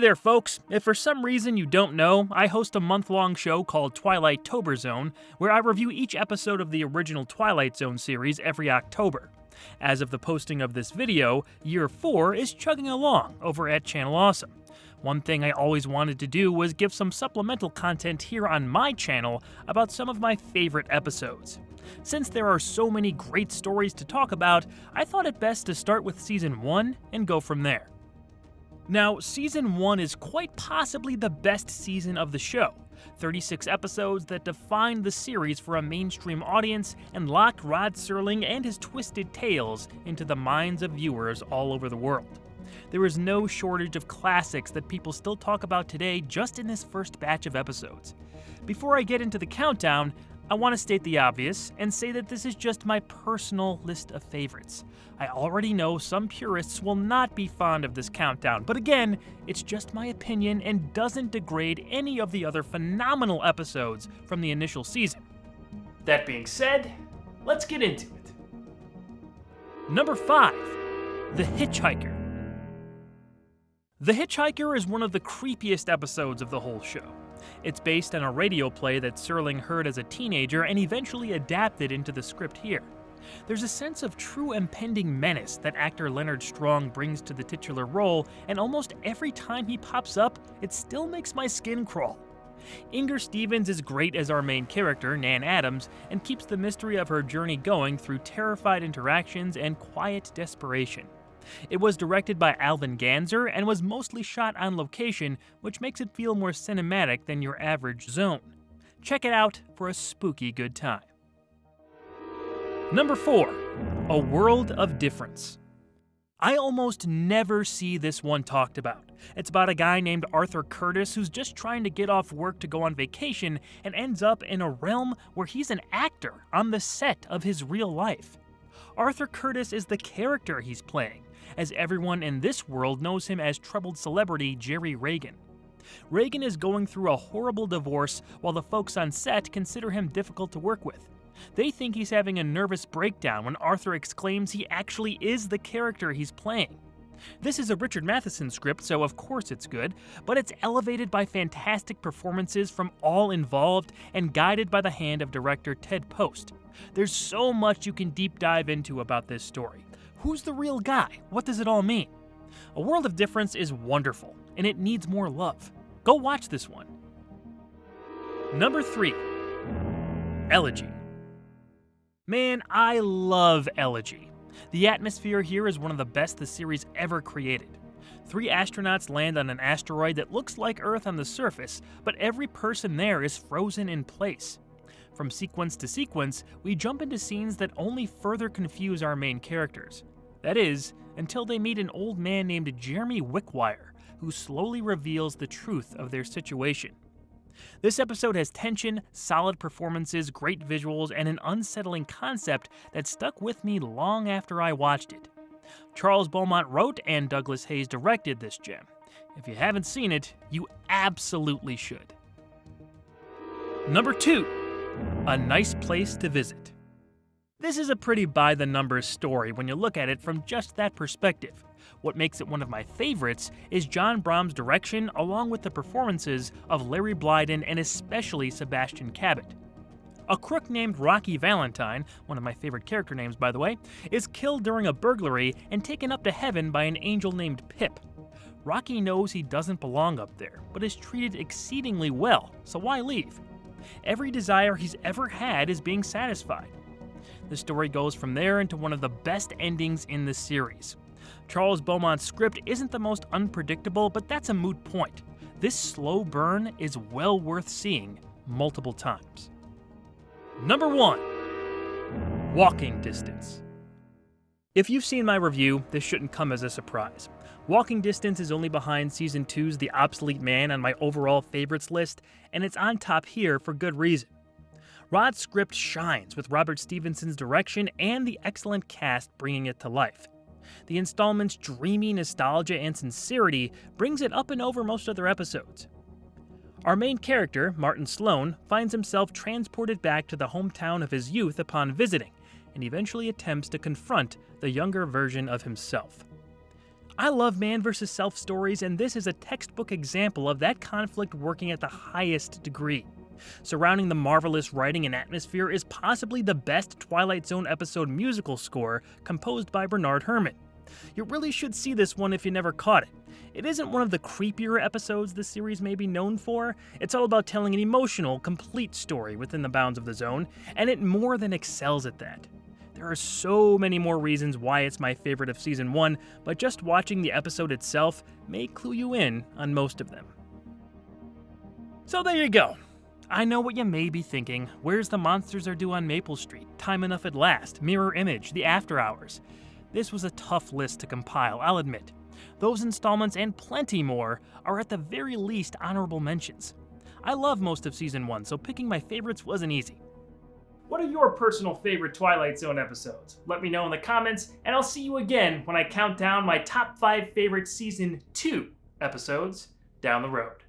Hey there, folks. If for some reason you don't know, I host a month-long show called Twilight Tober Zone, where I review each episode of the original Twilight Zone series every October. As of the posting of this video, Year 4 is chugging along over at Channel Awesome. One thing I always wanted to do was give some supplemental content here on my channel about some of my favorite episodes. Since there are so many great stories to talk about, I thought it best to start with Season 1 and go from there. Now, Season 1 is quite possibly the best season of the show. 36 episodes that defined the series for a mainstream audience and locked Rod Serling and his twisted tales into the minds of viewers all over the world. There is no shortage of classics that people still talk about today just in this first batch of episodes. Before I get into the countdown, I want to state the obvious and say that this is just my personal list of favorites. I already know some purists will not be fond of this countdown, but again, it's just my opinion and doesn't degrade any of the other phenomenal episodes from the initial season. That being said, let's get into it. Number 5, The Hitchhiker. The Hitchhiker is one of the creepiest episodes of the whole show. It's based on a radio play that Serling heard as a teenager and eventually adapted into the script here. There's a sense of true impending menace that actor Leonard Strong brings to the titular role, and almost every time he pops up, it still makes my skin crawl. Inger Stevens is great as our main character, Nan Adams, and keeps the mystery of her journey going through terrified interactions and quiet desperation. It was directed by Alvin Ganzer and was mostly shot on location, which makes it feel more cinematic than your average Zone. Check it out for a spooky good time. Number 4, A World of Difference. I almost never see this one talked about. It's about a guy named Arthur Curtis who's just trying to get off work to go on vacation and ends up in a realm where he's an actor on the set of his real life. Arthur Curtis is the character he's playing, as everyone in this world knows him as troubled celebrity Jerry Reagan. Reagan is going through a horrible divorce while the folks on set consider him difficult to work with. They think he's having a nervous breakdown when Arthur exclaims he actually is the character he's playing. This is a Richard Matheson script, so of course it's good, but it's elevated by fantastic performances from all involved and guided by the hand of director Ted Post. There's so much you can deep dive into about this story. Who's the real guy? What does it all mean? A World of Difference is wonderful, and it needs more love. Go watch this one. Number 3, Elegy. Man, I love Elegy. The atmosphere here is one of the best the series ever created. 3 astronauts land on an asteroid that looks like Earth on the surface, but every person there is frozen in place. From sequence to sequence, we jump into scenes that only further confuse our main characters. That is, until they meet an old man named Jeremy Wickwire, who slowly reveals the truth of their situation. This episode has tension, solid performances, great visuals, and an unsettling concept that stuck with me long after I watched it. Charles Beaumont wrote and Douglas Hayes directed this gem. If you haven't seen it, you absolutely should. Number 2, A Nice Place to Visit. This is a pretty by-the-numbers story when you look at it from just that perspective. What makes it one of my favorites is John Brahm's direction along with the performances of Larry Blyden and especially Sebastian Cabot. A crook named Rocky Valentine, one of my favorite character names by the way, is killed during a burglary and taken up to heaven by an angel named Pip. Rocky knows he doesn't belong up there, but is treated exceedingly well, so why leave? Every desire he's ever had is being satisfied. The story goes from there into one of the best endings in the series. Charles Beaumont's script isn't the most unpredictable, but that's a moot point. This slow burn is well worth seeing multiple times. Number 1, Walking Distance. If you've seen my review, this shouldn't come as a surprise. Walking Distance is only behind Season 2's The Obsolete Man on my overall favorites list, and it's on top here for good reason. Rod's script shines with Robert Stevenson's direction and the excellent cast bringing it to life. The installment's dreamy nostalgia and sincerity brings it up and over most other episodes. Our main character, Martin Sloan, finds himself transported back to the hometown of his youth upon visiting, and eventually attempts to confront the younger version of himself. I love man versus self stories, and this is a textbook example of that conflict working at the highest degree. Surrounding the marvelous writing and atmosphere is possibly the best Twilight Zone episode musical score composed by Bernard Herrmann. You really should see this one if you never caught it. It isn't one of the creepier episodes the series may be known for. It's all about telling an emotional, complete story within the bounds of the zone, and it more than excels at that. There are so many more reasons why it's my favorite of Season 1, but just watching the episode itself may clue you in on most of them. So there you go. I know what you may be thinking. Where's The Monsters Are Due on Maple Street, Time Enough at Last, Mirror Image, The After Hours? This was a tough list to compile, I'll admit. Those installments and plenty more are at the very least honorable mentions. I love most of Season 1, so picking my favorites wasn't easy. What are your personal favorite Twilight Zone episodes? Let me know in the comments, and I'll see you again when I count down my top 5 favorite Season 2 episodes down the road.